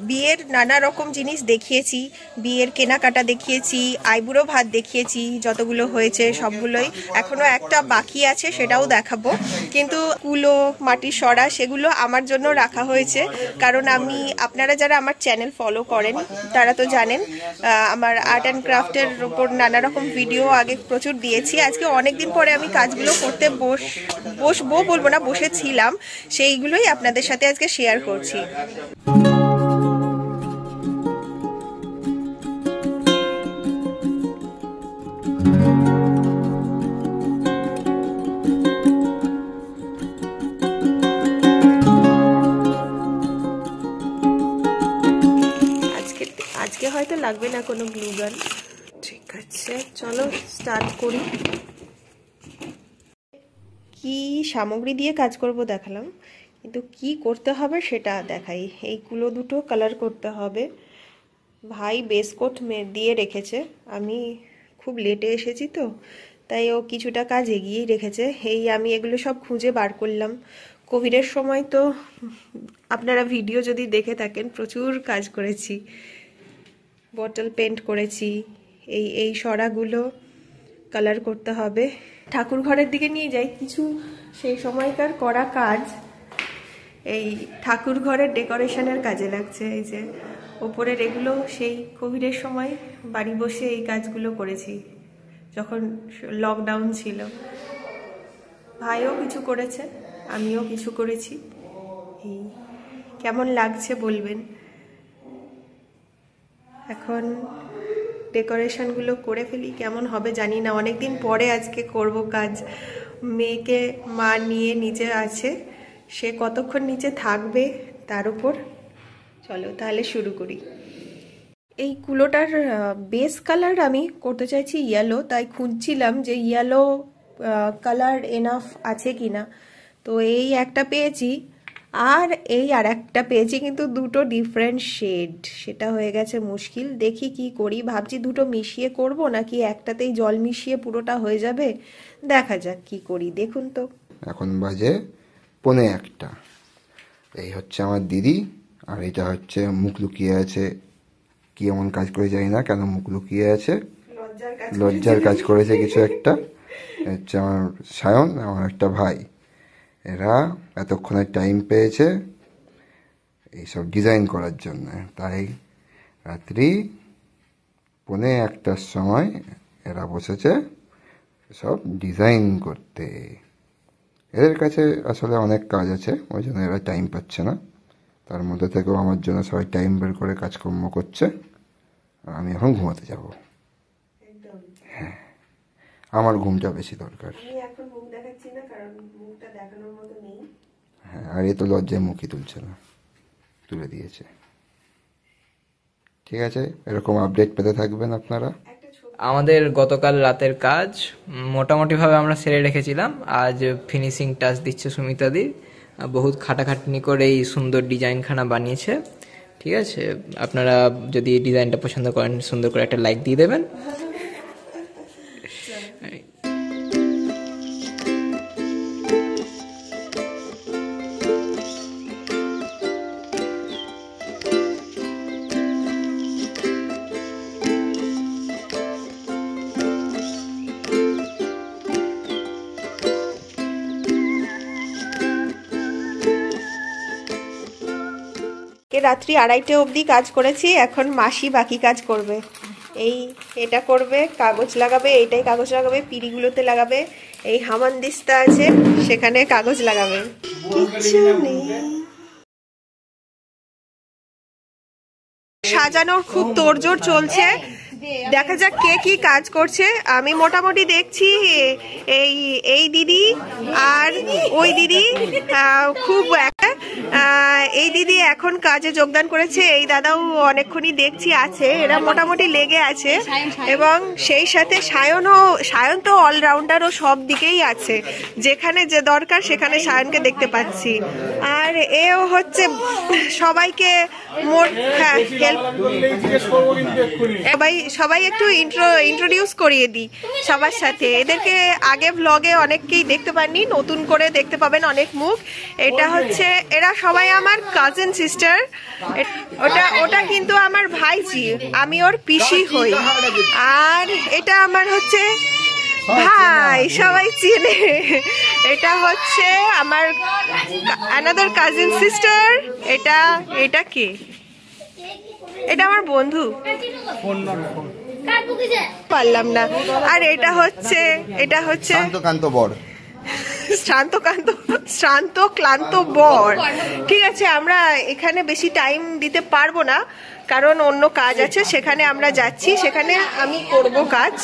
বিয়ের নানা রকম জিনিস দেখিয়েছি, বিয়ের কেনাকাটা দেখিয়েছি, আইবুড়ো ভাত দেখিয়েছি, যতগুলো হয়েছে সবগুলোই। এখনো একটা বাকি আছে, সেটাও দেখাবো। কিন্তু কুলো, মাটির সরা সেগুলো আমার জন্য রাখা হয়েছে, কারণ আপনারা যারা আমার চ্যানেল ফলো করেন তারা তো জানেন আমার আর্ট অ্যান্ড ক্রাফটের উপর নানা রকম ভিডিও আগে প্রচুর দিয়েছি। আজকে অনেকদিন পরে আমি কাজগুলো করতে বসবো বলবো না, বসেছিলাম, সেইগুলোই আপনাদের সাথে আজকে শেয়ার করছি। আজকে হয়তো লাগবে না কোনো গ্লু গান। ঠিক আছে, চলো স্টার্ট করি। কি সামগ্রী দিয়ে কাজ করব দেখালাম, কিন্তু কি করতে হবে সেটা দেখাই। এই কুলো দুটো কালার করতে হবে। ভাই বেস কোট দিয়ে রেখেছে, আমি খুব লেটে এসেছি তো তাই ও কিছুটা কাজ এগিয়েই রেখেছে। আমি এগুলো সব খুঁজে বার করলাম। কোভিডের সময় তো আপনারা ভিডিও যদি দেখে থাকেন প্রচুর কাজ করেছি, বটল পেন্ট করেছি। এই সরাগুলো কালার করতে হবে। ঠাকুর ঘরের দিকে নিয়ে যাই কিছু সেই সময়কার করা কাজ, এই ঠাকুর ঘরের ডেকোরেশনের কাজে লাগছে। এই যে ওপরের এগুলো সেই কোভিডের সময় বাড়ি বসে এই কাজগুলো করেছি, যখন লকডাউন ছিল। ভাইও কিছু করেছে, আমিও কিছু করেছি। কেমন লাগছে বলবেন। এখন ডেকোরেশনগুলো করে ফেলি, কেমন হবে জানি না। অনেকদিন পরে আজকে করব কাজ। মেয়েকে মা নিয়ে নিচে আছে, সে কতক্ষণ নিচে থাকবে তার উপর। চলো তাহলে শুরু করি। এই কুলোটার বেস কালার আমি করতে চাইছি ইয়েলো, তাই খুঁজছিলাম যে ইয়েলো কালার এনাফ আছে কিনা। তো এই একটা পেয়েছি, আর একটা পেয়েছি, কিন্তু দুটো ডিফারেন্ট শেড। সেটা হয়ে গেছে মুশকিল। দেখি কি করি, ভাবছি দুটো মিশিয়ে করব নাকি একটাতেই জল মিশিয়ে পুরোটা হয়ে যাবে। দেখা যাক কি করি, দেখুন তো। এখন বাজে 1:45। এই হচ্ছে আমার দিদি, আর এটা হচ্ছে মুখ লুকিয়ে আছে। কি এমন কাজ করে জানি না কেন মুখ লুকিয়ে আছে, লজ্জার কাজ করেছে কিছু একটা। হচ্ছে আমার সায়ন, আমার একটা ভাই। এরা এতক্ষণে টাইম পেয়েছে এইসব ডিজাইন করার জন্য, তাই রাত্রি 1:45টার সময় এরা বসেছে সব ডিজাইন করতে। এদের কাছে আসলে অনেক কাজ আছে, ওই জন্য এরা টাইম পাচ্ছে না। তার মধ্যে থেকেও আমার জন্য সবাই টাইম বের করে কাজকর্ম করছে, আর আমি এখন ঘুমাতে যাব। হ্যাঁ, আমার ঘুমটা বেশি দরকার। হ্যাঁ, আর এ তো লজ্জায় মুখই তুলছে না, তুলে দিয়েছে। ঠিক আছে, এরকম আপডেট পেতে থাকবেন আপনারা। আমাদের গতকাল রাতের কাজ মোটামুটিভাবে আমরা সেরে রেখেছিলাম। আজ ফিনিশিং টাচ দিচ্ছে সুমিতাদি। বহুত খাটাখাটনি করে এই সুন্দর ডিজাইনখানা বানিয়েছে। ঠিক আছে, আপনারা যদি ডিজাইনটা পছন্দ করেন সুন্দর করে একটা লাইক দিয়ে দেবেন। রাত্রি 2:30 অবধি কাজ করেছি, এখন মাসি বাকি কাজ করবে। এটা করবে, কাগজ লাগাবে, এইটাই কাগজ লাগাবে, পিড়িগুলোতে লাগাবে। এই হামানদিস্তা আছে, সেখানে কাগজ লাগাবে। সাজানোর খুব তোড়জোড় চলছে, দেখা যাক কে কি কাজ করছে। আমি মোটামুটি দেখছি এই দিদি আর ওই দিদি খুব এই দিদি এখন কাজে যোগদান করেছে, এই দাদাও অনেকক্ষণই দেখছি আছে। এরা মোটামুটি লেগে আছে, এবং সেই সাথে সায়ন তো অলরাউন্ডার, ও সব দিকেই আছে, যেখানে যে দরকার সেখানে সায়নকে দেখতে পাচ্ছি। আর এও হচ্ছে সবাইকে সবাই একটু ইন্ট্রোডিউস করিয়ে দিই সবার সাথে। এদেরকে আগে ব্লগে অনেককেই দেখতে পাননি, নতুন করে দেখতে পাবেন অনেক মুখ। এটা হচ্ছে, এরা সবাই আমার কাজিন সিস্টার। ওটা কিন্তু আমার ভাইজি, আমি ওর পিসি হই। আর এটা আমার হচ্ছে ভাই, সবাই চেনে। এটা হচ্ছে আমার অ্যানাদার কাজিন সিস্টার। এটা কে? এটা আমার বন্ধু, পারলাম না। আর এটা হচ্ছে শান্তকান্ত বর, শ্রান্ত ক্লান্ত বর। ঠিক আছে, আমরা এখানে বেশি টাইম দিতে পারবো না, কারণ অন্য কাজ আছে, সেখানে আমরা যাচ্ছি, সেখানে আমি করব কাজ।